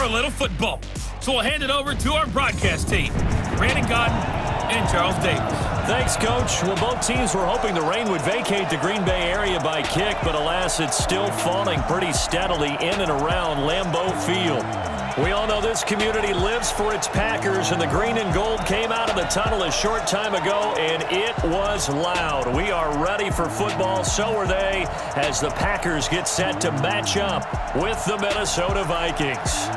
a little football. So we'll hand it over to our broadcast team, Brandon Godden and Charles Davis. Thanks, Coach. Well, both teams were hoping the rain would vacate the Green Bay area by kick, but alas, it's still falling pretty steadily in and around Lambeau Field. We all know this community lives for its Packers, and the green and gold came out of the tunnel a short time ago, and it was loud. We are ready for football, so are they, as the Packers get set to match up with the Minnesota Vikings.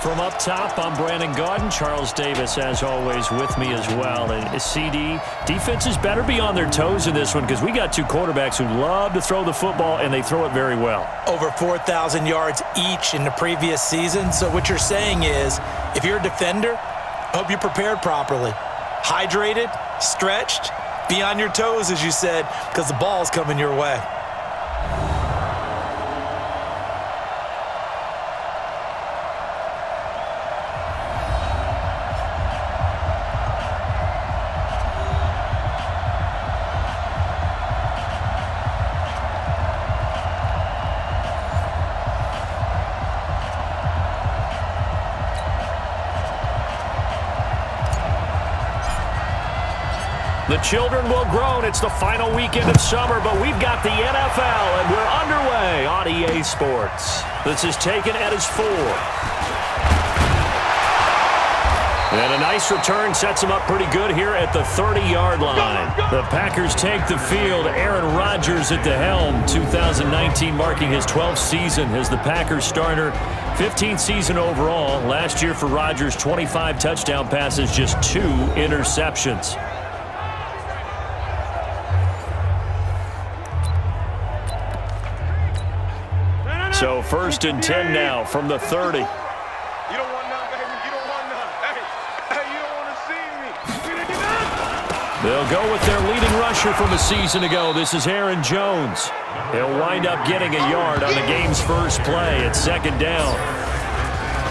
From up top, I'm Brandon Godden. Charles Davis, as always, with me as well. And CD, defenses better be on their toes in this one because we got two quarterbacks who love to throw the football, and they throw it very well. Over 4,000 yards each in the previous season. So what you're saying is, if you're a defender, I hope you're prepared properly. Hydrated, stretched, be on your toes, as you said, because the ball's coming your way. The children will groan. It's the final weekend of summer, but we've got the NFL, and we're underway on EA Sports. This is taken at his 4. And a nice return sets him up pretty good here at the 30-yard line. The Packers take the field. Aaron Rodgers at the helm. 2019 marking his 12th season as the Packers starter. 15th season overall. Last year for Rodgers, 25 touchdown passes, just 2 interceptions. So 1st and 10 now from the 30. You don't want none, baby. You don't want none. Hey, you don't want to see me. They'll go with their leading rusher from a season ago. This is Aaron Jones. He'll wind up getting a yard on the game's first play at 2nd down.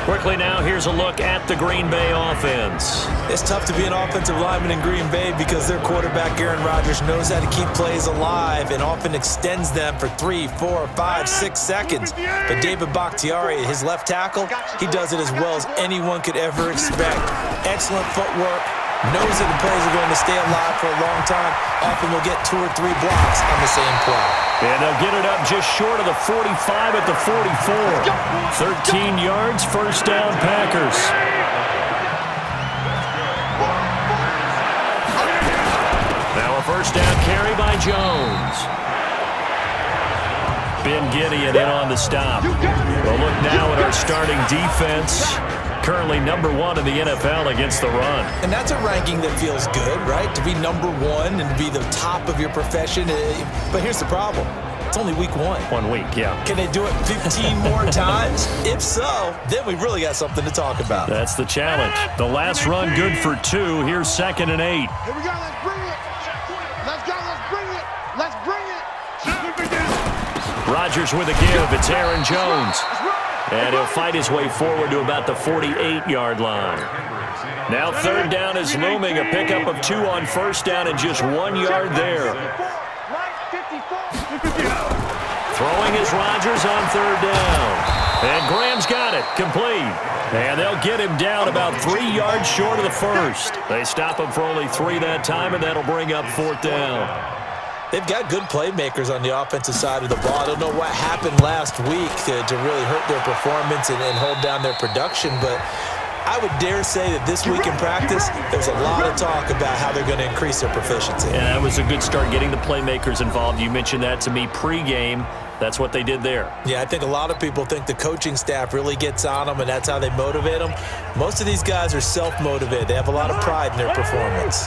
Quickly now, here's a look at the Green Bay offense. It's tough to be an offensive lineman in Green Bay because their quarterback, Aaron Rodgers, knows how to keep plays alive and often extends them for 3, 4, 5, 6 seconds. But David Bakhtiari, his left tackle, he does it as well as anyone could ever expect. Excellent footwork, knows that the plays are going to stay alive for a long time. Often will get 2 or 3 blocks on the same play. And they'll get it up just short of the 45 at the 44. 13 yards, 1st down, Packers. Now a 1st down carry by Jones. Ben Gideon in on the stop. We'll look now at our starting defense. Currently number 1 in the NFL against the run. And that's a ranking that feels good, right? To be number 1 and to be the top of your profession. But here's the problem. It's only week 1. 1 week, yeah. Can they do it 15 more times? If so, then we really got something to talk about. That's the challenge. The last run good for 2. Here's 2nd and 8. Here we go. Let's bring it. Let's go. Let's bring it. Let's bring it. Rodgers with a give. It's Aaron Jones. And he'll fight his way forward to about the 48-yard line. Now 3rd down is looming. A pickup of 2 on 1st down and just 1 yard there. Throwing is Rodgers on 3rd down. And Graham's got it. Complete. And they'll get him down about 3 yards short of the 1st. They stop him for only 3 that time, and that'll bring up 4th down. They've got good playmakers on the offensive side of the ball. I don't know what happened last week to really hurt their performance and hold down their production, but I would dare say that this week in practice, there's a lot of talk about how they're going to increase their proficiency. And that was a good start getting the playmakers involved. You mentioned that to me pregame. That's what they did there. Yeah, I think a lot of people think the coaching staff really gets on them, and that's how they motivate them. Most of these guys are self-motivated. They have a lot of pride in their performance.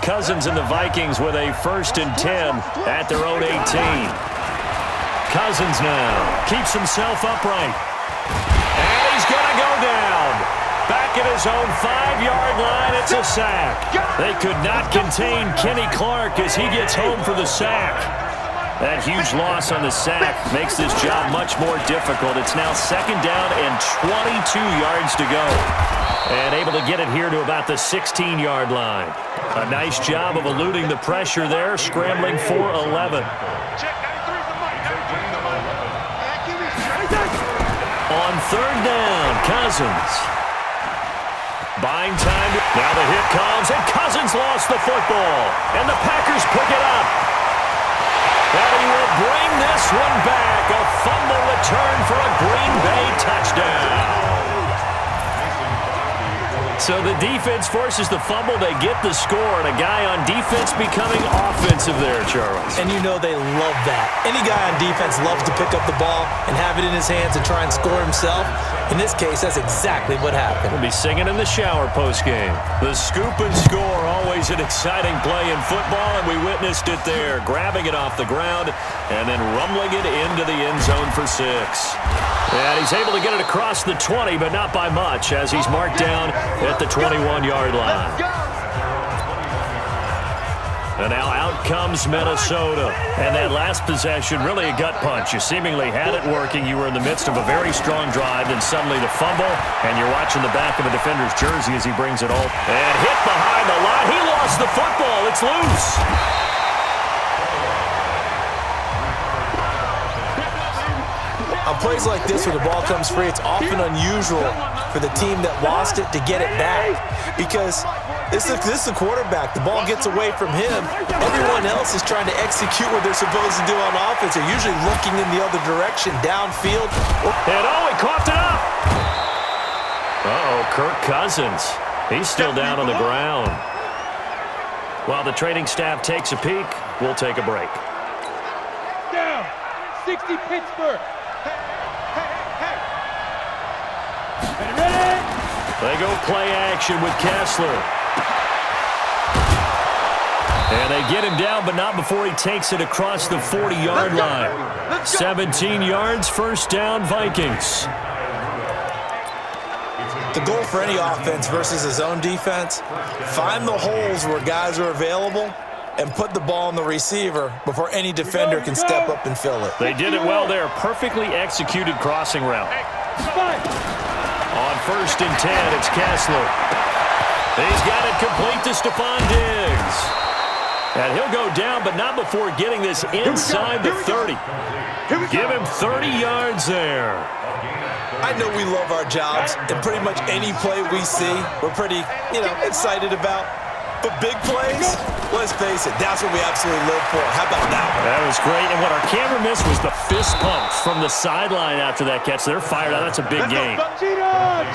Cousins and the Vikings with a 1st and 10 at their own 18. Cousins now keeps himself upright. And he's going to go down. Back at his own 5-yard line, it's a sack. They could not contain Kenny Clark as he gets home for the sack. That huge loss on the sack makes this job much more difficult. It's now 2nd down and 22 yards to go. And able to get it here to about the 16-yard line. A nice job of eluding the pressure there, scrambling for 11. third down. Cousins. Buying time. Now the hit comes, and Cousins lost the football. And the Packers pick it up. And he will bring this one back. A fumble return for a Green Bay touchdown. So the defense forces the fumble. They get the score, and a guy on defense becoming offensive there, Charles. And you know they love that. Any guy on defense loves to pick up the ball and have it in his hands and try and score himself. In this case, that's exactly what happened. We'll be singing in the shower postgame. The scoop and score, always an exciting play in football, and we witnessed it there, grabbing it off the ground and then rumbling it into the end zone for 6. And he's able to get it across the 20, but not by much, as he's marked down at the 21-yard line. And now out comes Minnesota. And that last possession, really a gut punch. You seemingly had it working. You were in the midst of a very strong drive, then suddenly the fumble, and you're watching the back of a defender's jersey as he brings it all. And hit behind the line. He lost the football. It's loose. On plays like this where the ball comes free, it's often unusual for the team that lost it to get it back because this is the quarterback. The ball gets away from him. Everyone else is trying to execute what they're supposed to do on offense. They're usually looking in the other direction, downfield. And he coughed it up. Kirk Cousins. He's still down on the ground. While the training staff takes a peek, we'll take a break. Down. 60 Pittsburgh. They go play action with Kessler. And they get him down, but not before he takes it across the 40-yard line. 17 yards, first down, Vikings. The goal for any offense versus his own defense, find the holes where guys are available and put the ball on the receiver before any defender can step up and fill it. They did it well there. Perfectly executed crossing route. On 1st and 10, it's Kessler. He's got it complete to Stephon Diggs. And he'll go down, but not before getting this inside the 30. Give him 30 yards there. I know we love our jobs, and pretty much any play we see, we're pretty, excited about. But big plays, let's face it, that's what we absolutely live for. How about that one? That was great, and what our camera missed was the fist pump from the sideline after that catch. They're fired out. That's a big gain.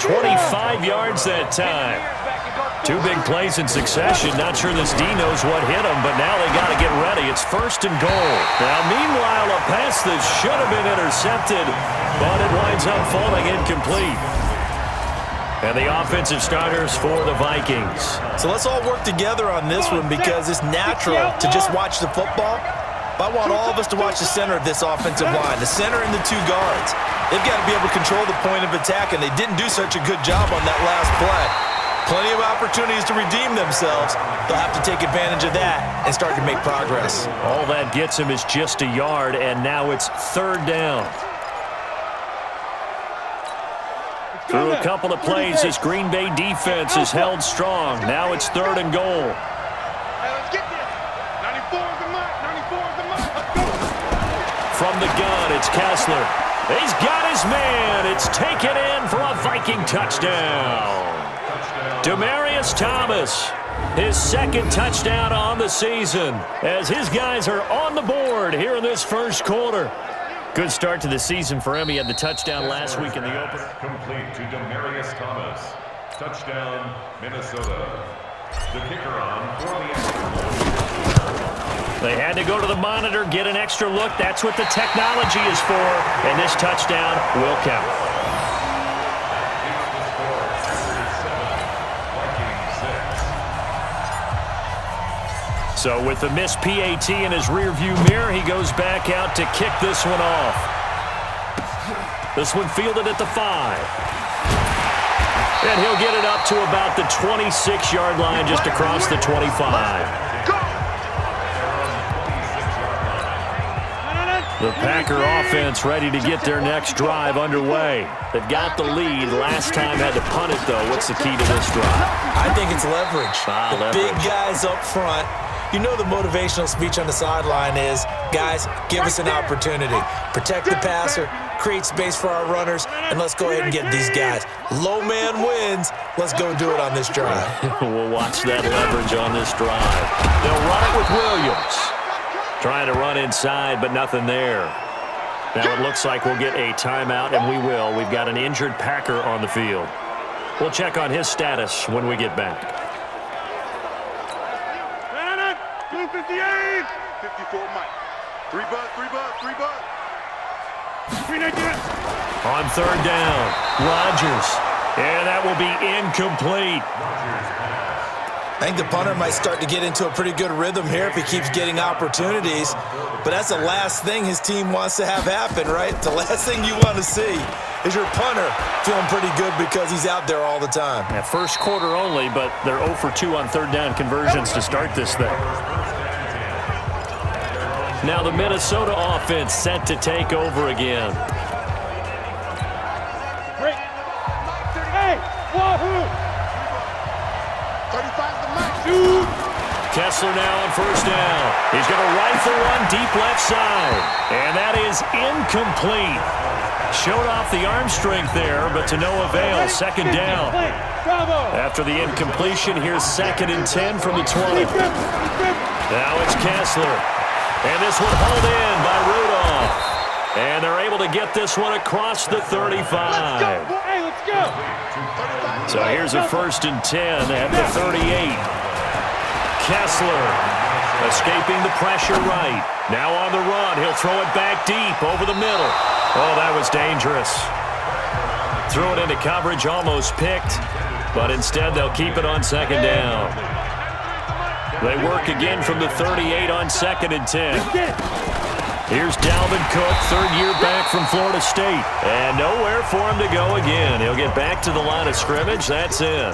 25 yards that time. 2 big plays in succession. Not sure this D knows what hit him, but now they got to get ready. It's 1st and goal. Now, meanwhile, a pass that should have been intercepted, but it winds up falling incomplete. And the offensive starters for the Vikings. So let's all work together on this one because it's natural to just watch the football. But I want all of us to watch the center of this offensive line, the center and the 2 guards. They've got to be able to control the point of attack, and they didn't do such a good job on that last play. Plenty of opportunities to redeem themselves. They'll have to take advantage of that and start to make progress. All that gets him is just a yard, and now it's 3rd down. Through a couple of plays, this Green Bay defense is held strong. Now it's 3rd and goal. Let's get there. 94 is the mark. 94 is the mark. Let's go. From the gun, it's Kessler. He's got his man. It's taken in for a Viking touchdown. Demaryius Thomas, his 2nd touchdown on the season, as his guys are on the board here in this 1st quarter. Good start to the season for him. He had the touchdown last week in the opener. Complete to Demaryius Thomas. Touchdown, Minnesota. The kicker on for the extra point. They had to go to the monitor, get an extra look. That's what the technology is for, and this touchdown will count. So with the missed PAT in his rearview mirror, he goes back out to kick this one off. This one fielded at the 5. And he'll get it up to about the 26-yard line, just across the 25. The Packer offense ready to get their next drive underway. They've got the lead. Last time had to punt it, though. What's the key to this drive? I think it's leverage. Leverage. Big guys up front. You know the motivational speech on the sideline is, guys, give us an opportunity. Protect the passer, create space for our runners, and let's go ahead and get these guys. Low man wins. Let's go do it on this drive. We'll watch that leverage on this drive. They'll run it with Williams. Trying to run inside, but nothing there. Now it looks like we'll get a timeout, and we will. We've got an injured Packer on the field. We'll check on his status when we get back. 258. 54 Mike. 3 bucks. On third down, Rodgers. And that will be incomplete. I think the punter might start to get into a pretty good rhythm here if he keeps getting opportunities. But that's the last thing his team wants to have happen, right? The last thing you want to see is your punter feeling pretty good because he's out there all the time. At first quarter only, but they're 0 for 2 on third down conversions to start this thing. Now the Minnesota offense set to take over again. Great. Hey, wahoo! 35's the max. Dude. Kessler now on first down. He's going to rifle one deep left side. And that is incomplete. Showed off the arm strength there, but to no avail. Second down. After the incompletion, here's 2nd and 10 from the 20. Now it's Kessler. And this one hauled in by Rudolph. And they're able to get this one across the 35. Hey, let's go. So here's a 1st and 10 at the 38. Kessler escaping the pressure right. Now on the run. He'll throw it back deep over the middle. Oh, that was dangerous. Threw it into coverage, almost picked. But instead, they'll keep it on 2nd down. They work again from the 38 on 2nd and 10. Here's Dalvin Cook, 3rd year back from Florida State. And nowhere for him to go again. He'll get back to the line of scrimmage. That's it.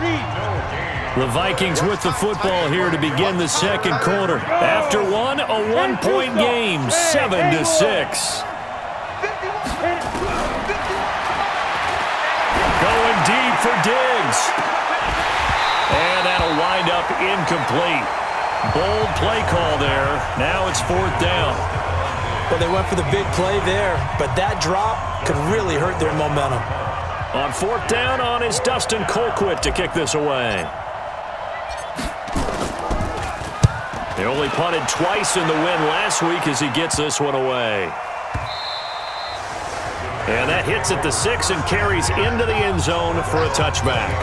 8-3. The Vikings with the football here to begin the 2nd quarter. After one, a 1-point game, 7-6. Going deep for Diggs. And that'll wind up incomplete. Bold play call there. Now it's 4th down. Well, they went for the big play there, but that drop could really hurt their momentum. On 4th down on is Dustin Colquitt to kick this away. He only punted twice in the win last week as he gets this one away. And that hits at the 6 and carries into the end zone for a touchback.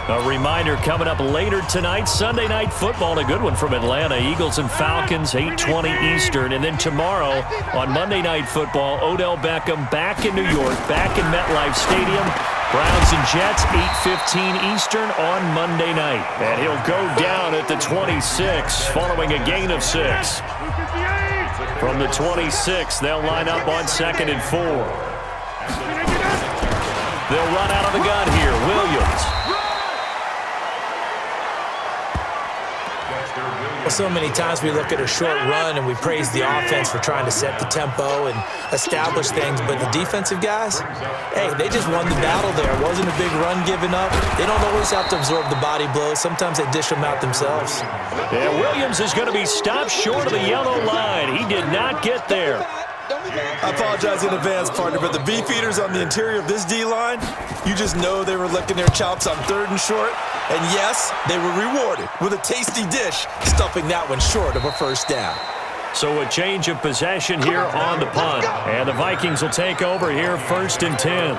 A reminder coming up later tonight, Sunday Night Football, a good one from Atlanta. Eagles and Falcons, 8:20 Eastern. And then tomorrow on Monday Night Football, Odell Beckham back in New York, back in MetLife Stadium. Browns and Jets, 8:15 Eastern on Monday night. And he'll go down at the 26 following a gain of 6. From the 26, they'll line up on 2nd and 4. They'll run out of the gun here. Williams. Well, so many times we look at a short run and we praise the offense for trying to set the tempo and establish things, but the defensive guys, hey, they just won the battle there. It wasn't a big run given up. They don't always have to absorb the body blows. Sometimes they dish them out themselves. Yeah, Williams is going to be stopped short of the yellow line. He did not get there. I apologize in advance, partner, but the beefeaters on the interior of this D-line, you just know they were licking their chops on 3rd and short. And yes, they were rewarded with a tasty dish, stuffing that one short of a 1st down. So a change of possession here on the punt. And the Vikings will take over here 1st and 10.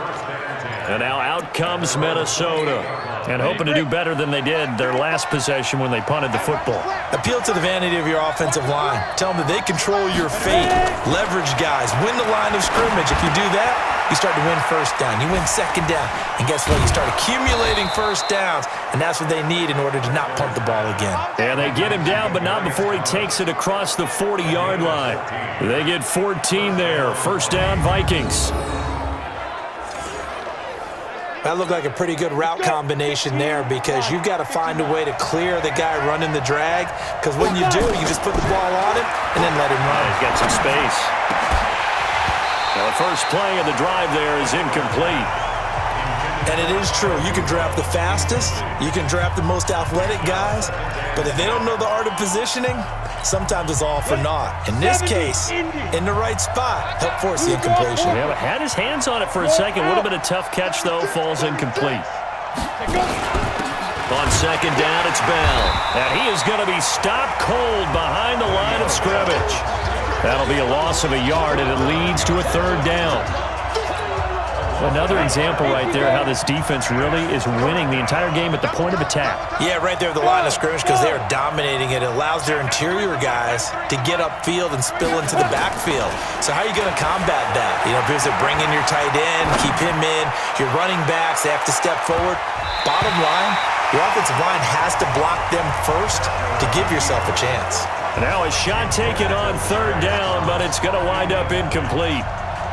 And now out comes Minnesota. And hoping to do better than they did their last possession when they punted the football. Appeal to the vanity of your offensive line. Tell them that they control your fate. Leverage guys. Win the line of scrimmage. If you do that, you start to win 1st down. You win 2nd down. And guess what? You start accumulating 1st downs. And that's what they need in order to not punt the ball again. And they get him down, but not before he takes it across the 40-yard line. They get 14 there. 1st down, Vikings. That looked like a pretty good route combination there because you've got to find a way to clear the guy running the drag, because when you do, you just put the ball on him and then let him run. He's got some space. Now the first play of the drive there is incomplete. And it is true. You can draft the fastest, you can draft the most athletic guys, but if they don't know the art of positioning, sometimes it's all for naught. In this case, in the right spot, helped force the incompletion. Yeah, but had his hands on it for a second. Would have been a tough catch, though. Falls incomplete. On second down, it's Bell. And he is going to be stopped cold behind the line of scrimmage. That'll be a loss of a yard, and it leads to a third down. Another example right there how this defense really is winning the entire game at the point of attack. Yeah, right there at the line of scrimmage because they are dominating it. It allows their interior guys to get upfield and spill into the backfield. So how are you going to combat that? You know, because they bring in your tight end, keep him in. Your running backs, they have to step forward. Bottom line, your offensive line has to block them first to give yourself a chance. Now a shot taken on third down, but it's going to wind up incomplete.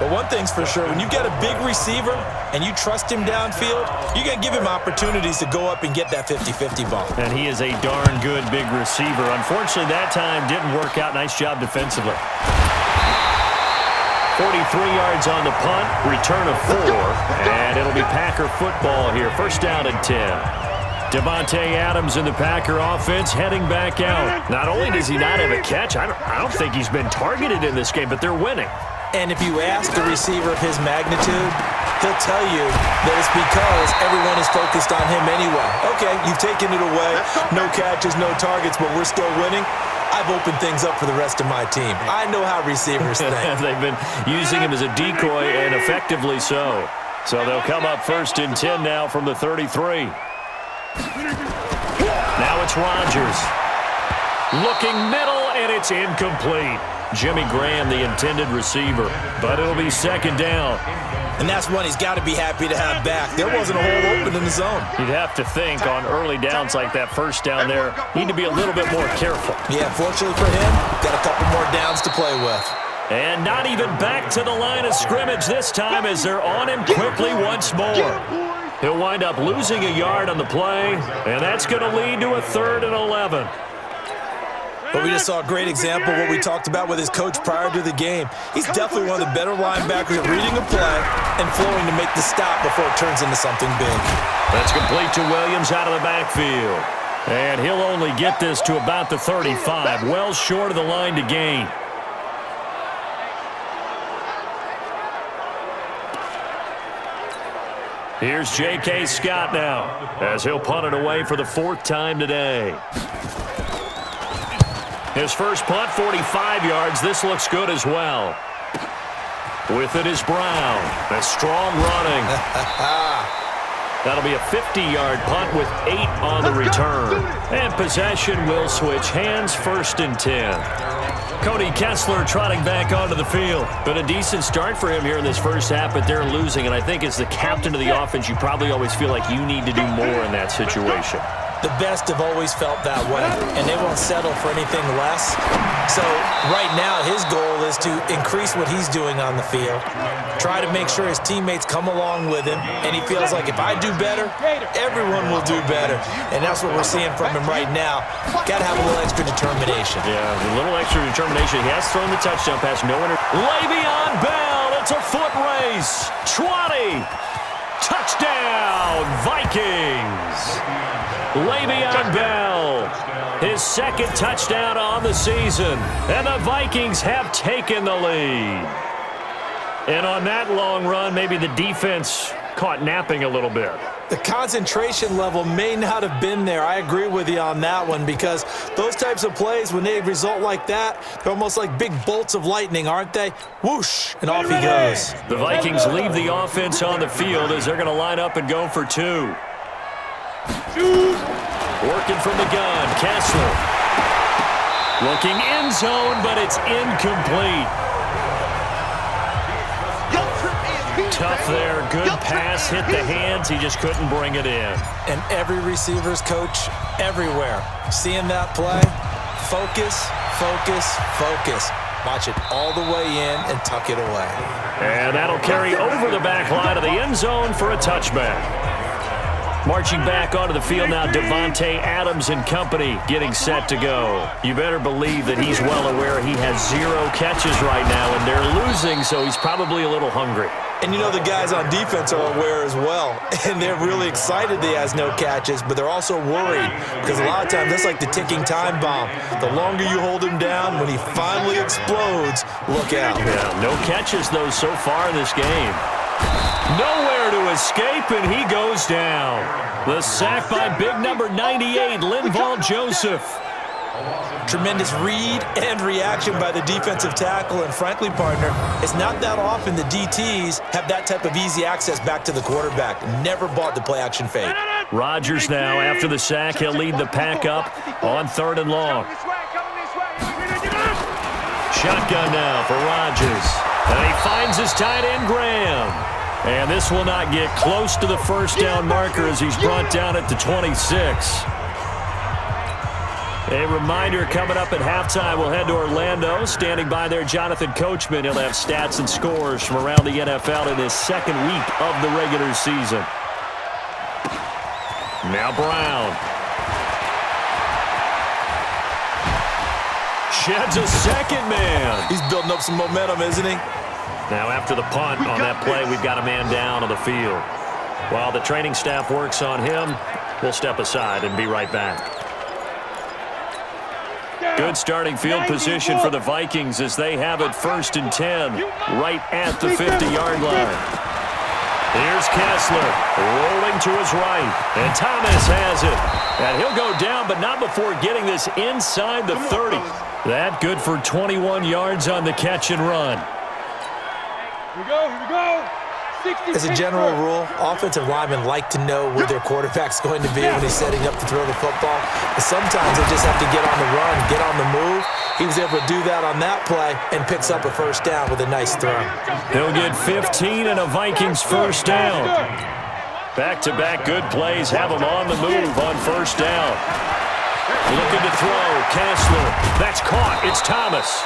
But one thing's for sure, when you've got a big receiver and you trust him downfield, you're going to give him opportunities to go up and get that 50-50 ball. And he is a darn good big receiver. Unfortunately, that time didn't work out. Nice job defensively. 43 yards on the punt, return of 4, and it'll be Packer football here. First down and 10. Davante Adams in the Packer offense heading back out. Not only does he not have a catch, I don't think he's been targeted in this game, but they're winning. And if you ask a receiver of his magnitude, he'll tell you that it's because everyone is focused on him anyway. Okay, you've taken it away. No catches, no targets, but we're still winning. I've opened things up for the rest of my team. I know how receivers think. They've been using him as a decoy, and effectively so. So they'll come up first and 10 now from the 33. Now it's Rodgers. Looking middle, and it's incomplete. Jimmy Graham, the intended receiver, but it'll be second down. And that's one he's got to be happy to have back. There wasn't a hole open in the zone. You'd have to think on early downs like that first down there, need to be a little bit more careful. Yeah, fortunately for him, got a couple more downs to play with. And not even back to the line of scrimmage this time as they're on him quickly once more. He'll wind up losing a yard on the play, and that's going to lead to a 3rd and 11. But we just saw a great example of what we talked about with his coach prior to the game. He's definitely one of the better linebackers at reading a play and flowing to make the stop before it turns into something big. That's complete to Williams out of the backfield. And he'll only get this to about the 35, well short of the line to gain. Here's J.K. Scott now as he'll punt it away for the 4th time today. His first punt, 45 yards. This looks good as well. With it is Brown. A strong running. That'll be a 50-yard punt with 8 on the return. And possession will switch hands, 1st and 10. Cody Kessler trotting back onto the field. Been a decent start for him here in this first half, but they're losing. And I think as the captain of the offense, you probably always feel like you need to do more in that situation. The best have always felt that way, and they won't settle for anything less. So right now, his goal is to increase what he's doing on the field, try to make sure his teammates come along with him, and he feels like if I do better, everyone will do better. And that's what we're seeing from him right now. Got to have a little extra determination. Yeah, a little extra determination. He has thrown the touchdown pass. No one. Le'Veon Bell. It's a foot race. 20. Touchdown, Vikings. Le'Veon Bell, his 2nd touchdown on the season, and the Vikings have taken the lead. And on that long run, maybe the defense caught napping a little bit. The concentration level may not have been there. I agree with you on that one because those types of plays, when they result like that, they're almost like big bolts of lightning, aren't they? Whoosh, and off he goes. The Vikings leave the offense on the field as they're going to line up and go for 2. Working from the gun, Kessler. Looking end zone, but it's incomplete. Tough there, good pass, hit the hands, he just couldn't bring it in. And every receiver's coach everywhere, seeing that play, focus, focus, focus. Watch it all the way in and tuck it away. And that'll carry over the back line of the end zone for a touchback. Marching back onto the field now, Davante Adams and company getting set to go. You better believe that he's well aware he has 0 catches right now, and they're losing losing, so he's probably a little hungry. And you know the guys on defense are aware as well. And they're really excited that he has no catches, but they're also worried because a lot of times that's like the ticking time bomb. The longer you hold him down, when he finally explodes, look out. Yeah, no catches, though, so far in this game. Nowhere to escape, and he goes down. The sack by big number 98, Linval Joseph. Tremendous read and reaction by the defensive tackle, and frankly, partner, it's not that often the DTs have that type of easy access back to the quarterback. Never bought the play-action fake. Rodgers now, after the sack, he'll lead the pack up on 3rd and long. Shotgun now for Rodgers. And he finds his tight end, Graham. And this will not get close to the first down marker as he's brought down at the 26. A reminder coming up at halftime, we'll head to Orlando. Standing by there, Jonathan Coachman. He'll have stats and scores from around the NFL in his second week of the regular season. Now Brown. Sheds a second man. He's building up some momentum, isn't he? Now after the punt on that play, we've got a man down on the field. While the training staff works on him, we'll step aside and be right back. Good starting field position for the Vikings as they have it 1st and 10 right at the 50-yard line. Here's Kessler rolling to his right, and Thomas has it. And he'll go down, but not before getting this inside the 30. That good for 21 yards on the catch and run. Here we go, here we go. As a general rule, offensive linemen like to know where their quarterback's going to be when he's setting up to throw the football. But sometimes they just have to get on the run, get on the move. He was able to do that on that play and picks up a first down with a nice throw. He'll get 15 and a Vikings first down. Back-to-back good plays have him on the move on first down. Looking to throw, Kessler. That's caught. It's Thomas.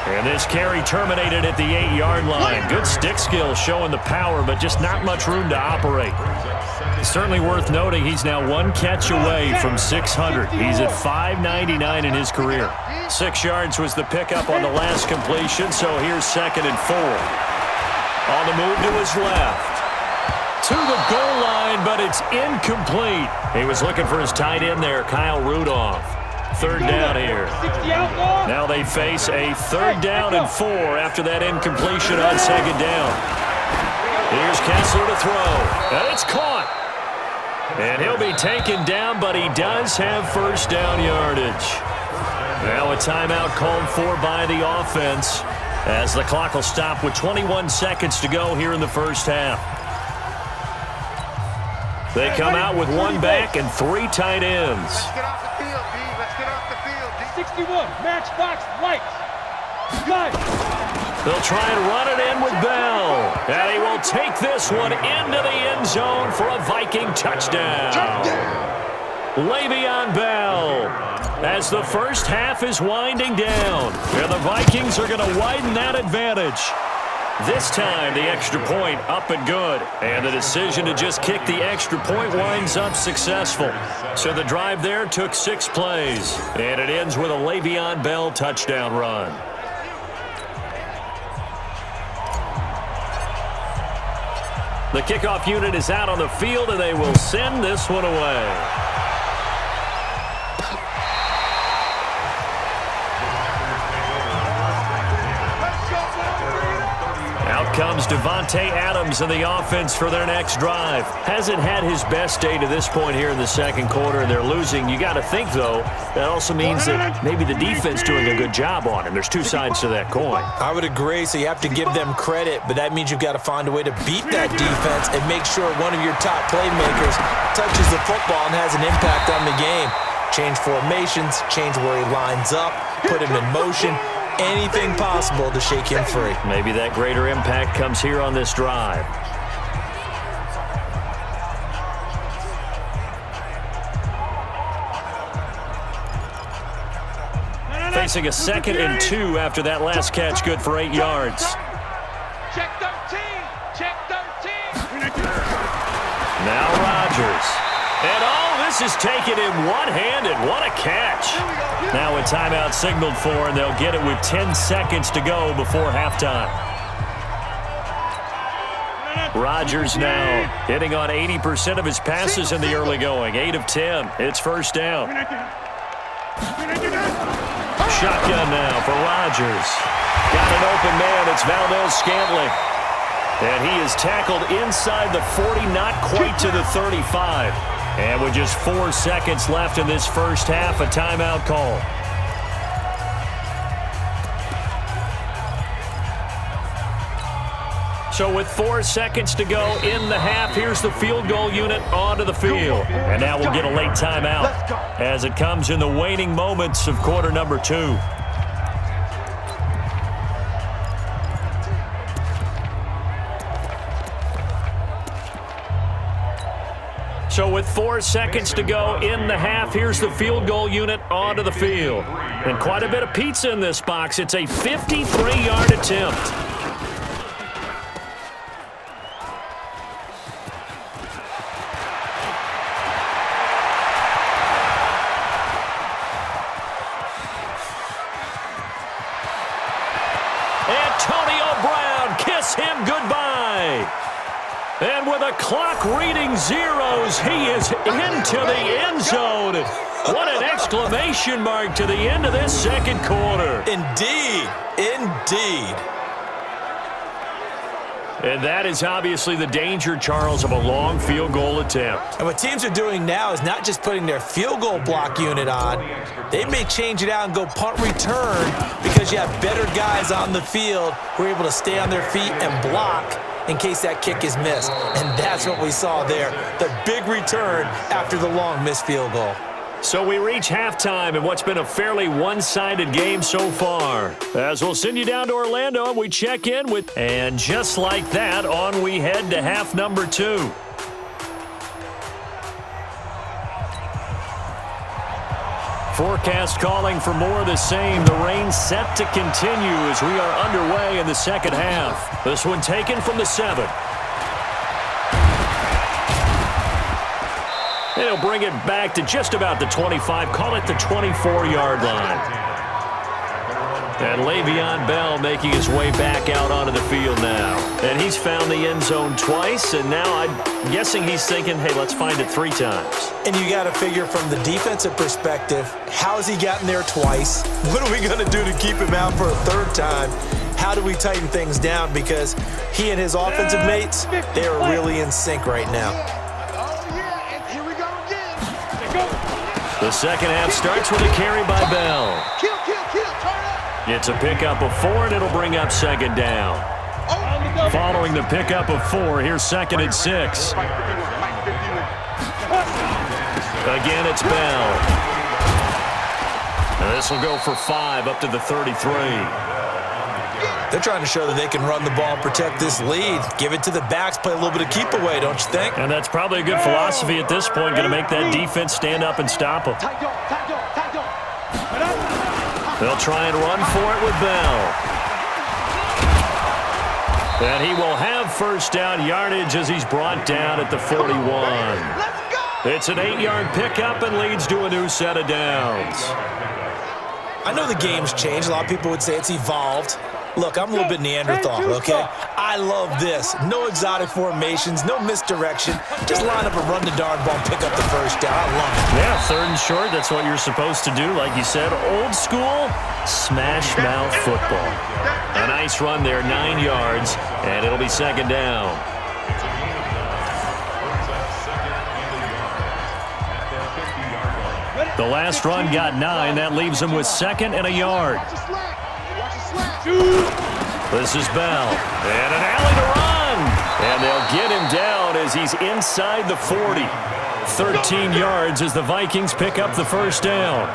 And this carry terminated at the 8-yard line. Good stick skill showing the power, but just not much room to operate. Certainly worth noting he's now one catch away from 600. He's at 599 in his career. 6 yards was the pickup on the last completion, so here's 2nd and 4. On the move to his left. To the goal line, but it's incomplete. He was looking for his tight end there, Kyle Rudolph. 3rd down here. Now they face a 3rd down and 4 after that incompletion on 2nd down. Here's Kessler to throw. And it's caught. And he'll be taken down, but he does have first down yardage. Now a timeout called for by the offense as the clock will stop with 21 seconds to go here in the first half. They come out with one back and 3 tight ends. 61, matchbox, lights. Gun. They'll try and run it in with Bell. And he will take this one into the end zone for a Viking touchdown. Le'Veon Bell as the first half is winding down. And the Vikings are going to widen that advantage. This time, the extra point up and good. And the decision to just kick the extra point winds up successful. So the drive there took 6 plays. And it ends with a Le'Veon Bell touchdown run. The kickoff unit is out on the field, and they will send this one away. Out comes Devontae Adams in the offense for their next drive. Hasn't had his best day to this point here in the second quarter, and they're losing. You got to think, though, that also means that maybe the defense doing a good job on him. There's 2 sides to that coin. I would agree, so you have to give them credit, but that means you've got to find a way to beat that defense and make sure one of your top playmakers touches the football and has an impact on the game. Change formations, change where he lines up, put him in motion. Anything possible to shake him free. Maybe that greater impact comes here on this drive. Facing a 2nd and 2 after that last catch, good for 8 yards. Check 13. Check 13. Now Rodgers. And all this is taken in one-handed. What a catch. Now a timeout signaled for, and they'll get it with 10 seconds to go before halftime. Rodgers now hitting on 80% of his passes in the early going. 8 of 10. It's first down. Shotgun now for Rodgers. Got an open man. It's Valdez-Scantling. And he is tackled inside the 40, not quite to the 35. And with just 4 seconds left in this first half, a timeout call. So with 4 seconds to go in the half, here's the field goal unit onto the field. And now we'll get a late timeout as it comes in the waning moments of quarter number 2. So with 4 seconds to go in the half, here's the field goal unit onto the field. And quite a bit of pizza in this box. It's a 53-yard attempt. Antonio Brown, kiss him goodbye. And with a clock reading zeros, he is into the end zone. What an exclamation mark to the end of this second quarter. Indeed. Indeed. And that is obviously the danger, Charles, of a long field goal attempt. And what teams are doing now is not just putting their field goal block unit on. They may change it out and go punt return because you have better guys on the field who are able to stay on their feet and block in case that kick is missed. And that's what we saw there, the big return after the long missed field goal. So we reach halftime in what's been a fairly one-sided game so far. As we'll send you down to Orlando and we check in with... And just like that, on we head to half number 2. Forecast calling for more of the same. The rain set to continue as we are underway in the second half. This one taken from the 7. And he'll bring it back to just about the 25. Call it the 24-yard line. And Le'Veon Bell making his way back out onto the field now. And he's found the end zone twice, and now I'm guessing he's thinking, hey, let's find it 3 times. And you got to figure from the defensive perspective, how has he gotten there twice? What are we going to do to keep him out for a 3rd time? How do we tighten things down? Because he and his offensive mates, they are really in sync right now. The second half starts with a carry by Bell. It's a pickup of 4, and it'll bring up second down. Following the pickup of 4, here's 2nd and 6. Again, it's Bell. And this will go for 5 up to the 33. They're trying to show that they can run the ball, protect this lead, give it to the backs, play a little bit of keep away, don't you think? And that's probably a good philosophy at this point, going to make that defense stand up and stop them. They'll try and run for it with Bell. And he will have first down yardage as he's brought down at the 41. It's an 8-yard pickup and leads to a new set of downs. I know the game's changed. A lot of people would say it's evolved. Look, I'm a little bit Neanderthal, okay? I love this. No exotic formations, no misdirection. Just line up a run the darn ball, pick up the first down. I love it. Yeah, 3rd and short, that's what you're supposed to do. Like you said, old school, smash mouth football. A nice run there, 9 yards, and it'll be second down. The last run got 9. That leaves him with 2nd and a yard. This is Bell. And an alley to run. And they'll get him down as he's inside the 40. 13 yards as the Vikings pick up the first down.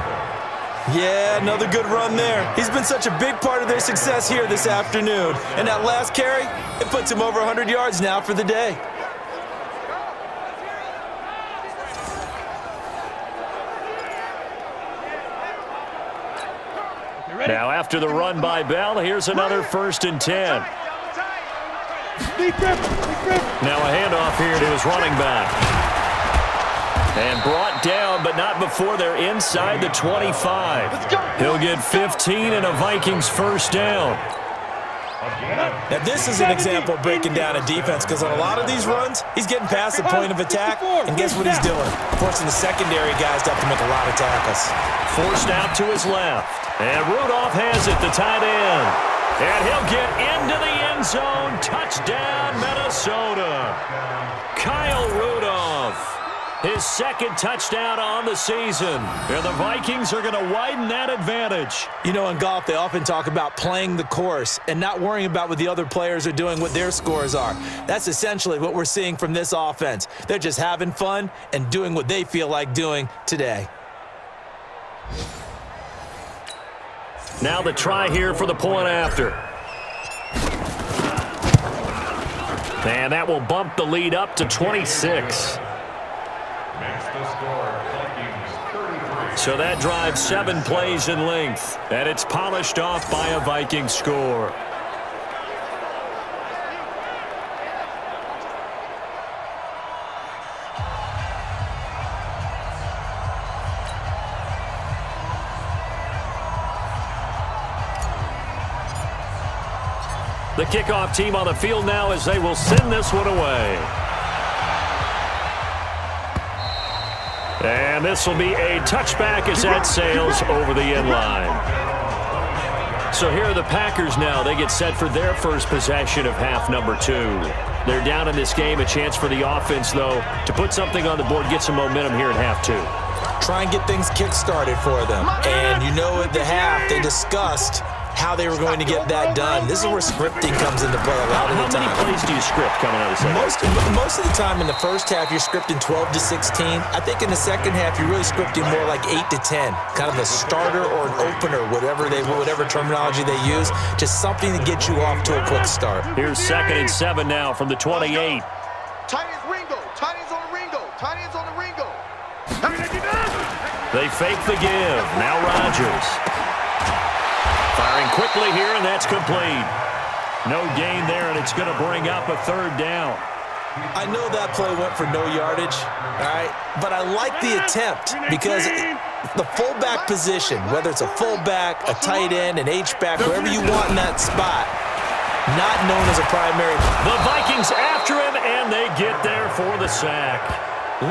Yeah, another good run there. He's been such a big part of their success here this afternoon. And that last carry, it puts him over 100 yards now for the day. Now after the run by Bell, here's another 1st and 10. Now a handoff here to his running back. And brought down, but not before they're inside the 25. He'll get 15 and a Vikings first down. Now, this is an example of breaking down a defense because on a lot of these runs, he's getting past the point of attack, and guess what he's doing? Forcing the secondary guys to have to make a lot of tackles. Forced out to his left. And Rudolph has it, the tight end. And he'll get into the end zone. Touchdown, Minnesota. Kyle Rudolph. His second touchdown on the season. And the Vikings are going to widen that advantage. You know, in golf, they often talk about playing the course and not worrying about what the other players are doing, what their scores are. That's essentially what we're seeing from this offense. They're just having fun and doing what they feel like doing today. Now the try here for the point after. And that will bump the lead up to 26. So that drives 7 plays in length, and it's polished off by a Viking score. The kickoff team on the field now as they will send this one away. And this will be a touchback as that sails over the end line. So here are the Packers now. They get set for their first possession of half number 2. They're down in this game. A chance for the offense, though, to put something on the board, get some momentum here in half 2. Try and get things kick-started for them. And you know at the half, they discussed how they were going to get that done. This is where scripting comes into play a lot of the time. How many plays do you script coming out of the second? Most of the time in the first half, you're scripting 12 to 16. I think in the second half, you're really scripting more like 8 to 10. Kind of a starter or an opener, whatever terminology they use. Just something to get you off to a quick start. Here's 2nd and 7 now from the 28. Tight ends Ringo. Tight ends on the Ringo. Tight ends on the Ringo. They fake the give. Now Rodgers. Firing quickly here, and that's complete. No gain there, and it's going to bring up a 3rd down. I know that play went for no yardage, all right? But I like the attempt because the fullback position, whether it's a fullback, a tight end, an H-back, wherever you want in that spot, not known as a primary. The Vikings after him, and they get there for the sack.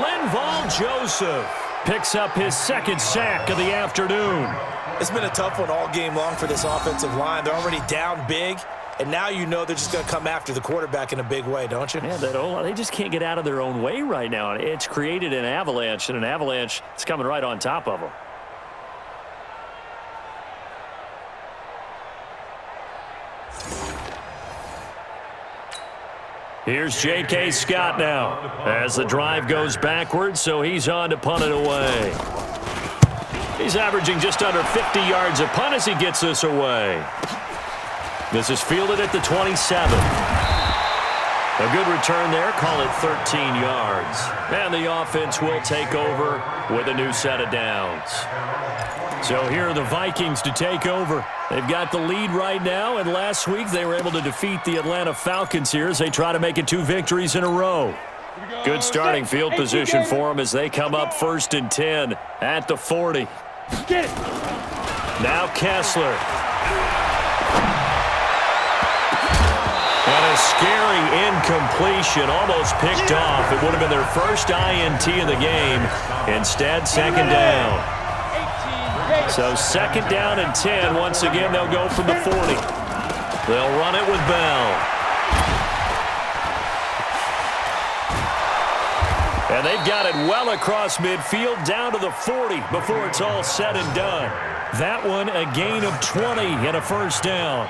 Linval Joseph picks up his 2nd sack of the afternoon. It's been a tough one all game long for this offensive line. They're already down big, and now you know they're just going to come after the quarterback in a big way, don't you? Yeah, they just can't get out of their own way right now. It's created an avalanche, and an avalanche is coming right on top of them. Here's J.K. Scott now as the drive goes backwards, so he's on to punt it away. He's averaging just under 50 yards a punt as he gets this away. This is fielded at the 27. A good return there. Call it 13 yards. And the offense will take over with a new set of downs. So here are the Vikings to take over. They've got the lead right now, and last week they were able to defeat the Atlanta Falcons here as they try to make it 2 victories in a row. Good starting field position for them as they come up 1st and 10 at the 40. Get it. Now Kessler. And a scary incompletion, almost picked off. It would have been their first INT of the game. Instead, 2nd down. So 2nd down and 10. Once again, they'll go from the 40. They'll run it with Bell. And they've got it well across midfield down to the 40 before it's all said and done. That one a gain of 20 and a 1st down.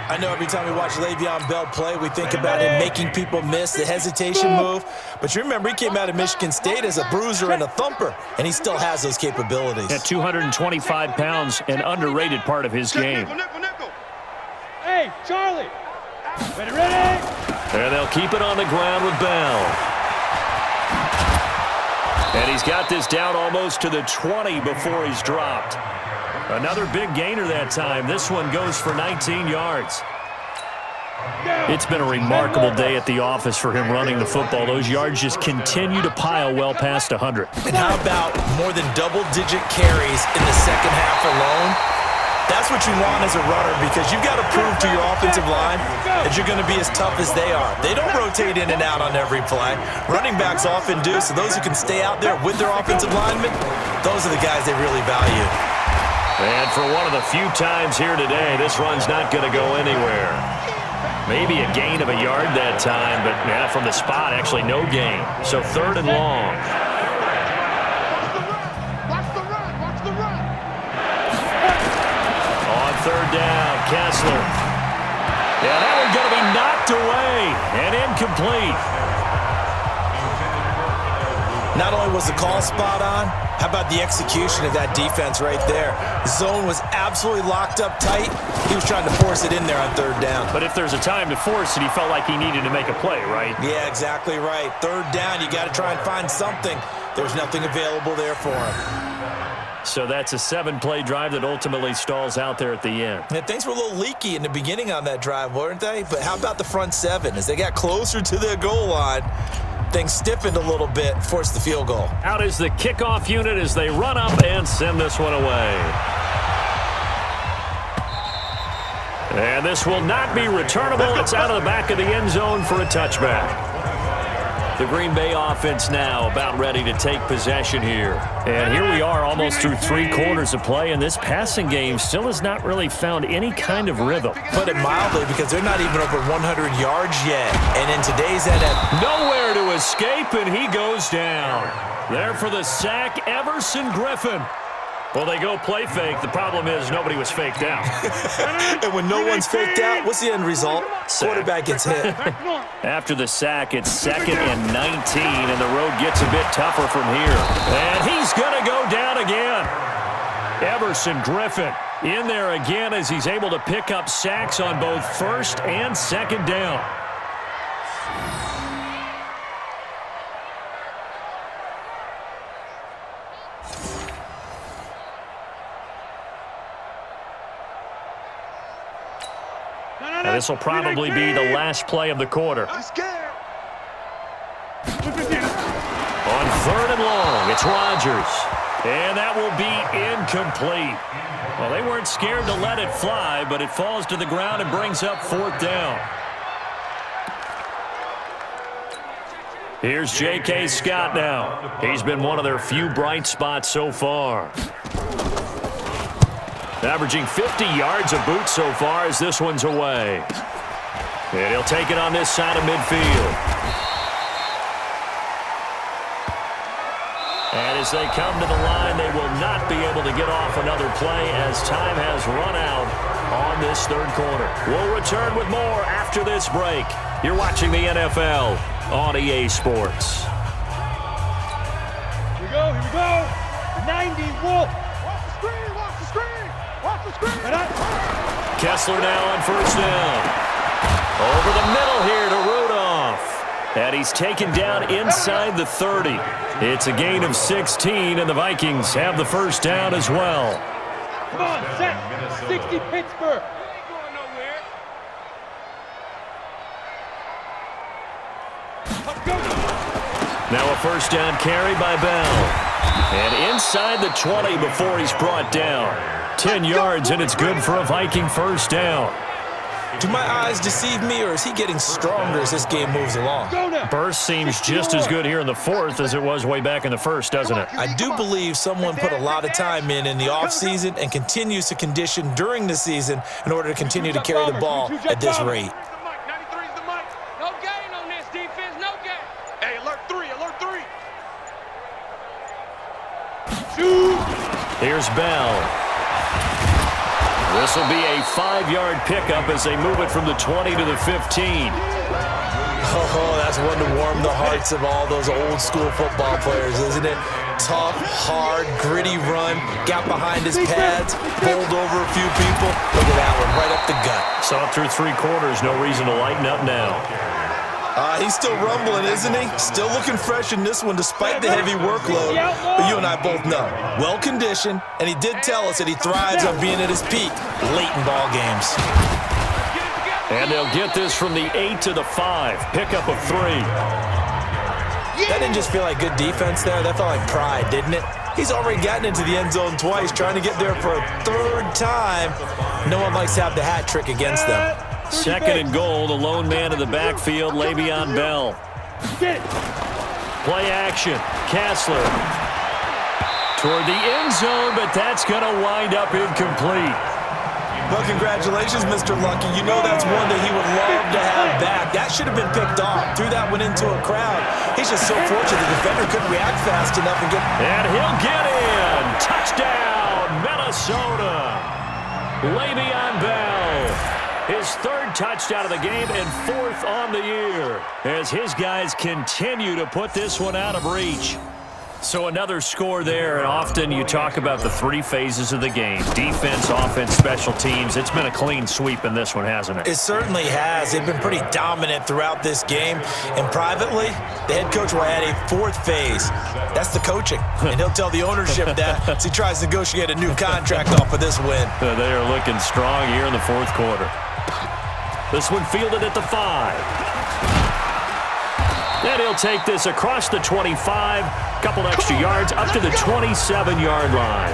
I know every time we watch Le'Veon Bell play, we think about him making people miss the hesitation move. But you remember, he came out of Michigan State as a bruiser and a thumper, and he still has those capabilities. At 225 pounds, an underrated part of his game. Hey, Charlie. Ready. And they'll keep it on the ground with Bell. And he's got this down almost to the 20 before he's dropped. Another big gainer that time. This one goes for 19 yards. It's been a remarkable day at the office for him running the football. Those yards just continue to pile well past 100. And how about more than double-digit carries in the second half alone? That's what you want as a runner because you've got to prove to your offensive line that you're going to be as tough as they are. They don't rotate in and out on every play. Running backs often do, so those who can stay out there with their offensive linemen, those are the guys they really value. And for one of the few times here today, this run's not going to go anywhere. Maybe a gain of a yard that time, but yeah, from the spot, actually no gain. So 3rd and long. On 3rd down, Kessler. Yeah, that one's going to be knocked away and incomplete. Not only was the call spot on, how about the execution of that defense right there? The zone was absolutely locked up tight. He was trying to force it in there on 3rd down. But if there's a time to force it, he felt like he needed to make a play, right? Yeah, exactly right. 3rd down, you got to try and find something. There's nothing available there for him. So that's a 7-play drive that ultimately stalls out there at the end. And things were a little leaky in the beginning on that drive, weren't they? But how about the front 7? As they got closer to their goal line, things stiffened a little bit, forced the field goal. Out is the kickoff unit as they run up and send this one away. And this will not be returnable. It's out of the back of the end zone for a touchback. The Green Bay offense now about ready to take possession here. And here we are almost through 3 quarters of play, and this passing game still has not really found any kind of rhythm. Put it mildly, because they're not even over 100 yards yet. And in today's NFL, nowhere to escape, and he goes down. There for the sack, Everson Griffin. Well, they go play fake. The problem is nobody was faked out. And when no one's faked out, what's the end result? Sack. Quarterback gets hit. After the sack, it's 2nd and 19, and the road gets a bit tougher from here. And he's going to go down again. Everson Griffin in there again as he's able to pick up sacks on both 1st and 2nd down. Now, this will probably be the last play of the quarter. On 3rd and long, it's Rodgers. And that will be incomplete. Well, they weren't scared to let it fly, but it falls to the ground and brings up 4th down. Here's J.K. Scott now. He's been one of their few bright spots so far. Averaging 50 yards a boot so far as this one's away. And he'll take it on this side of midfield. And as they come to the line, they will not be able to get off another play as time has run out on this 3rd quarter. We'll return with more after this break. You're watching the NFL on EA Sports. Here we go, here we go. 90 Wolf. Watch the screen, watch the screen. Watch the screen. Kessler now on 1st down. Over the middle here to Rudolph. And he's taken down inside the 30. It's a gain of 16, and the Vikings have the 1st down as well. Come on, set. 60 Pittsburgh. Now a 1st down carry by Bell. And inside the 20 before he's brought down. 10 yards, and it's good for a Viking 1st down. Do my eyes deceive me, or is he getting stronger as this game moves along? Burst seems just as good here in the 4th as it was way back in the 1st, doesn't it? I do believe someone put a lot of time in the offseason and continues to condition during the season in order to continue to carry the ball at this rate. 93's the mic. No gain on this defense, no gain. Hey, alert 3, alert 3. Here's Bell. This will be a 5-yard pickup as they move it from the 20 to the 15. Oh, that's one to warm the hearts of all those old school football players, isn't it? Tough, hard, gritty run, got behind his pads, bowled over a few people. Look at that one, right up the gut. Saw through 3 quarters, no reason to lighten up now. He's still rumbling, isn't he? Still looking fresh in this one despite the heavy workload. But you and I both know, well-conditioned, and he did tell us that he thrives on being at his peak late in ball games. And they'll get this from the 8 to the 5. Pickup of 3. That didn't just feel like good defense there. That felt like pride, didn't it? He's already gotten into the end zone twice, trying to get there for a third time. No one likes to have the hat trick against them. Second and goal, the lone man in the backfield, Le'Veon Bell. Play action, Kessler. Toward the end zone, but that's going to wind up incomplete. Well, congratulations, Mr. Lucky. You know that's one that he would love to have back. That should have been picked off. Threw that one into a crowd. He's just so fortunate the defender couldn't react fast enough and get... And he'll get in. Touchdown, Minnesota. Le'Veon Bell. His third touchdown of the game and fourth on the year as his guys continue to put this one out of reach. So another score there, and often you talk about the three phases of the game. Defense, offense, special teams. It's been a clean sweep in this one, hasn't it? It certainly has. They've been pretty dominant throughout this game. And privately, the head coach will add a fourth phase. That's the coaching. And he'll tell the ownership that as he tries to negotiate a new contract off of this win. They are looking strong here in the fourth quarter. This one fielded at the 5. And he'll take this across the 25, couple extra yards, up to the 27-yard line.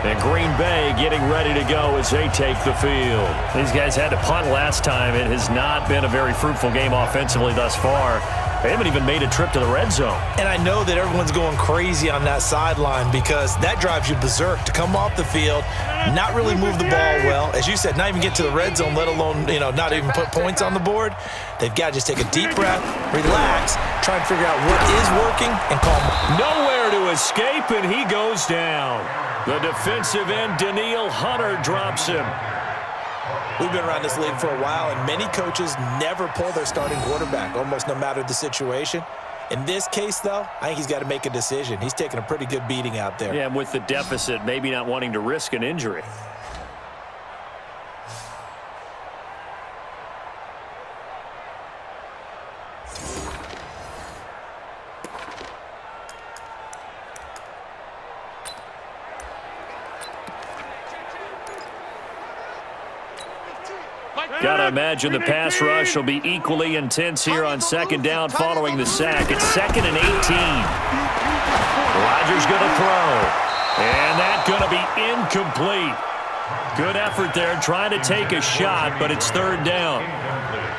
And Green Bay getting ready to go as they take the field. These guys had to punt last time. It has not been a very fruitful game offensively thus far. They haven't even made a trip to the red zone. And I know that everyone's going crazy on that sideline because that drives you berserk to come off the field, not really move the ball well. As you said, not even get to the red zone, let alone, not even put points on the board. They've got to just take a deep breath, relax, try and figure out what is working, and call them. Nowhere to escape, and he goes down. The defensive end, Danielle Hunter, drops him. We've been around this league for a while, and many coaches never pull their starting quarterback, almost no matter the situation. In this case, though, I think he's got to make a decision. He's taking a pretty good beating out there. Yeah, and with the deficit, maybe not wanting to risk an injury. Got to imagine the pass rush will be equally intense here on second down following the sack. It's 2nd and 18. Rodgers going to throw. And that's going to be incomplete. Good effort there trying to take a shot, but it's 3rd down.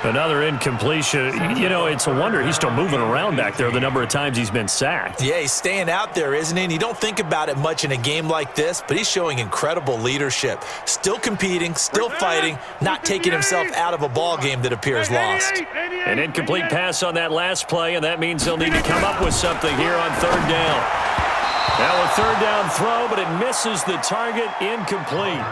Another incompletion. It's a wonder he's still moving around back there the number of times he's been sacked. Yeah, he's staying out there, isn't he? And you don't think about it much in a game like this, but he's showing incredible leadership. Still competing, still fighting, not taking himself out of a ball game that appears lost. An incomplete pass on that last play, and that means he'll need to come up with something here on 3rd down. Now a 3rd down throw, but it misses the target, incomplete.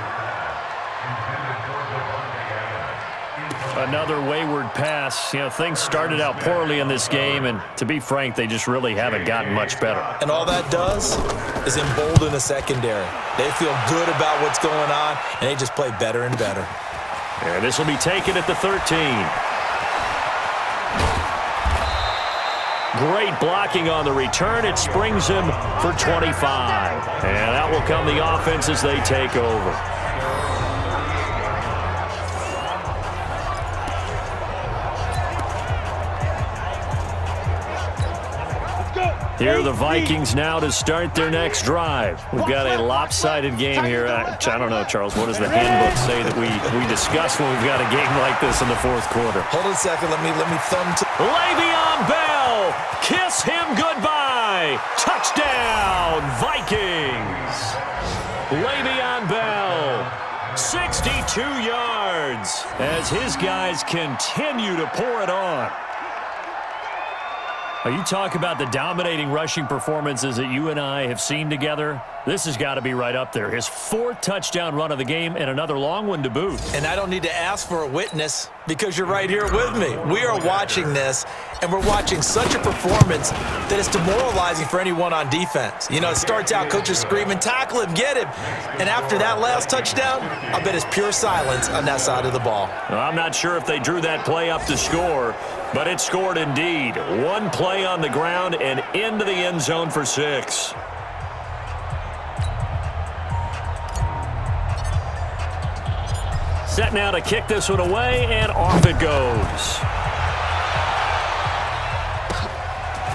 Another wayward pass. Things started out poorly in this game, and to be frank, they just really haven't gotten much better. And all that does is embolden the secondary. They feel good about what's going on, and they just play better and better. And this will be taken at the 13. Great blocking on the return. It springs him for 25. And that will come the offense as they take over. Here are the Vikings now to start their next drive. We've got a lopsided game here. I don't know, Charles, what does the handbook say that we discuss when we've got a game like this in the fourth quarter? Hold on a second. Let me thumb to Le'Veon Bell. Kiss him goodbye. Touchdown, Vikings. Le'Veon Bell, 62 yards as his guys continue to pour it on. You talk about the dominating rushing performances that you and I have seen together. This has got to be right up there. His 4th touchdown run of the game and another long one to boot. And I don't need to ask for a witness because you're right here with me. We are watching this, and we're watching such a performance that it's demoralizing for anyone on defense. It starts out coaches screaming, tackle him, get him. And after that last touchdown, I bet it's pure silence on that side of the ball. Well, I'm not sure if they drew that play up to score, but it scored indeed. One play on the ground and into the end zone for 6. Set now to kick this one away, and off it goes.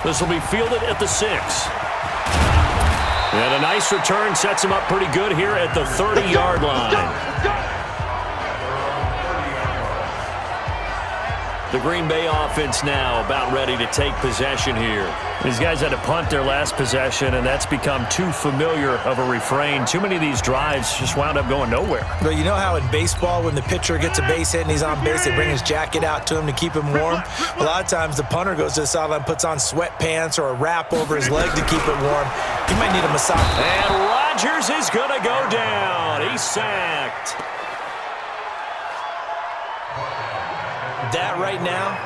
The This will be fielded at the 6. And a nice return sets him up pretty good here at the 30-yard line. The Green Bay offense now about ready to take possession here. These guys had to punt their last possession, and that's become too familiar of a refrain. Too many of these drives just wound up going nowhere. But you know how in baseball, when the pitcher gets a base hit and he's on base, they bring his jacket out to him to keep him warm? A lot of times the punter goes to the sideline, puts on sweatpants or a wrap over his leg to keep it warm. He might need a massage. And Rodgers is going to go down. He's sacked. That right now,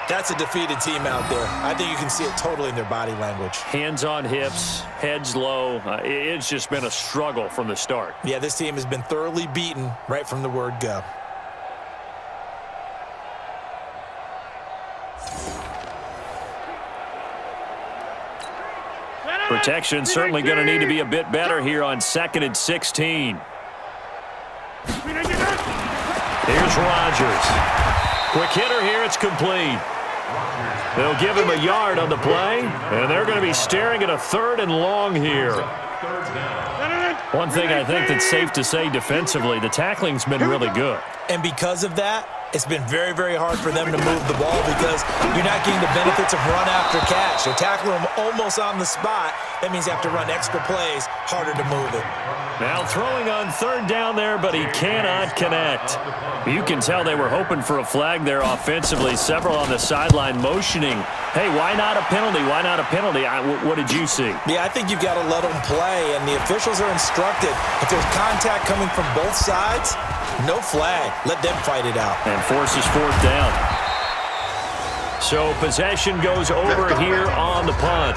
that's a defeated team out there. I think you can see it totally in their body language. Hands on hips, heads low. It's just been a struggle from the start. Yeah, this team has been thoroughly beaten right from the word go. Protection certainly going to need to be a bit better here on 2nd and 16. Here's Rodgers. Quick hitter here, it's complete. They'll give him a yard on the play, and they're going to be staring at a 3rd and long here. One thing I think that's safe to say defensively, the tackling's been really good. And because of that, it's been very, very hard for them to move the ball because you're not getting the benefits of run after catch. They're tackling them almost on the spot. That means you have to run extra plays, harder to move it. Now throwing on 3rd down there, but he cannot connect. You can tell they were hoping for a flag there offensively. Several on the sideline motioning, hey, why not a penalty? Why not a penalty? What did you see? Yeah, I think you've got to let them play, and the officials are instructed. If there's contact coming from both sides, no flag. Let them fight it out. And forces 4th down. So possession goes over here on the punt.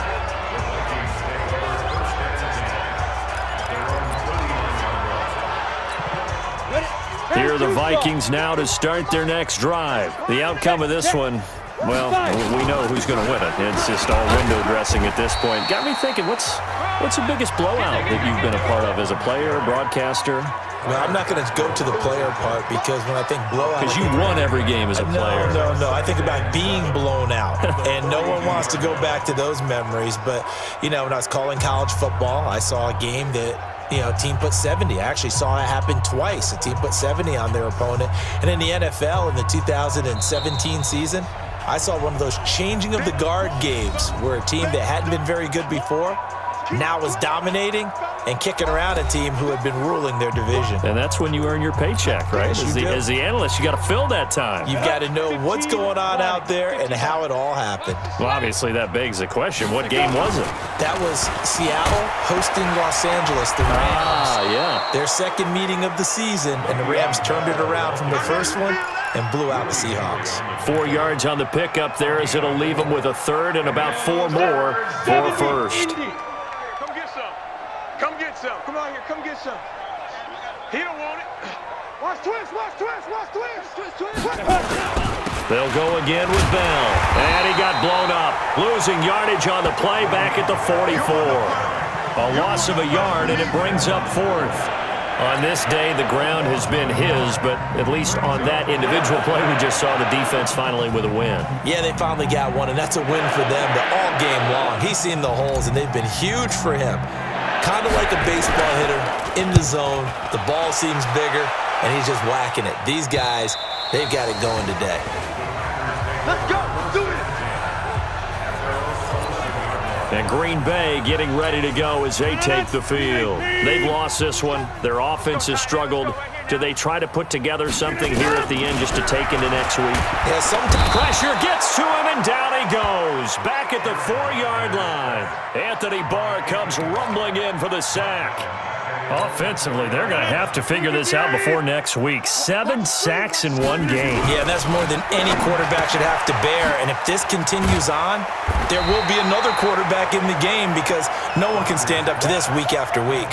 Here are the Vikings now to start their next drive. The outcome of this one, well, we know who's going to win it. It's just all window dressing at this point. Got me thinking, what's the biggest blowout that you've been a part of as a player, broadcaster? Well, I'm not going to go to the player part because when I think blowout... Because you won every game as a player. No. I think about being blown out. And no one wants to go back to those memories. But, you know, when I was calling college football, I saw a game that... a team put 70. I actually saw it happen twice. A team put 70 on their opponent. And in the NFL in the 2017 season, I saw one of those changing of the guard games where a team that hadn't been very good before now was dominating and kicking around a team who had been ruling their division. And that's when you earn your paycheck, right? As the analyst, you got to fill that time. You've got to know what's going on out there and how it all happened. Well, obviously that begs the question, what game was it? That was Seattle hosting Los Angeles, the Rams. Yeah. Their second meeting of the season, and the Rams turned it around from the first one and blew out the Seahawks. 4 yards on the pickup there as it'll leave them with a 3rd and about 4 more for a first. Come get some. Come on here. Come get some. He don't want it. Watch twist. They'll go again with Bell. And he got blown up. Losing yardage on the play back at the 44. A loss of a yard, and it brings up 4th. On this day, the ground has been his, but at least on that individual play, we just saw the defense finally with a win. Yeah, they finally got one, and that's a win for them. But all game long, he's seen the holes, and they've been huge for him. Kind of like a baseball hitter in the zone. The ball seems bigger, and he's just whacking it. These guys, they've got it going today. Let's go. Do it. And Green Bay getting ready to go as they take the field. They've lost this one. Their offense has struggled. Do they try to put together something here at the end just to take into next week? Yeah, sometimes pressure gets to him, and down he goes. Back at the 4-yard line. Anthony Barr comes rumbling in for the sack. Offensively, they're going to have to figure this out before next week. 7 sacks in one game. Yeah, that's more than any quarterback should have to bear. And if this continues on, there will be another quarterback in the game because no one can stand up to this week after week.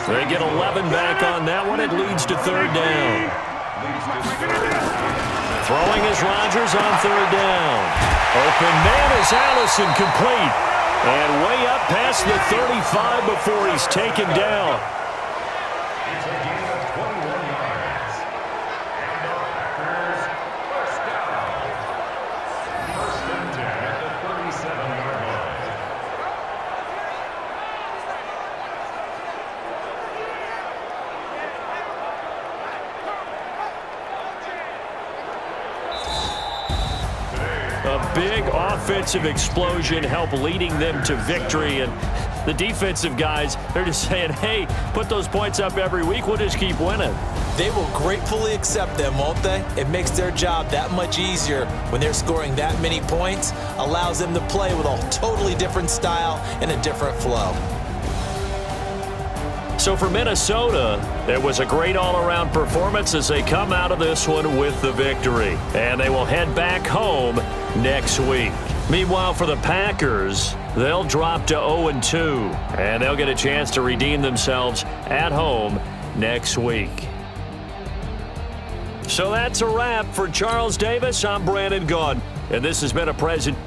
They get 11 back on that one. It leads to 3rd down. Throwing is Rodgers on 3rd down. Open man is Allison, complete. And way up past the 35 before he's taken down. It's a gain of 21 yards. And our Packers first down. 1st and 10 at the 37-yard line. big offensive explosion help leading them to victory. And the defensive guys, they're just saying, hey, put those points up every week. We'll just keep winning. They will gratefully accept them, won't they? It makes their job that much easier when they're scoring that many points, allows them to play with a totally different style and a different flow. So for Minnesota, it was a great all-around performance as they come out of this one with the victory. And they will head back home next week. Meanwhile, for the Packers, they'll drop to 0-2, and they'll get a chance to redeem themselves at home next week. So that's a wrap. For Charles Davis, I'm Brandon Gaudin, and this has been a present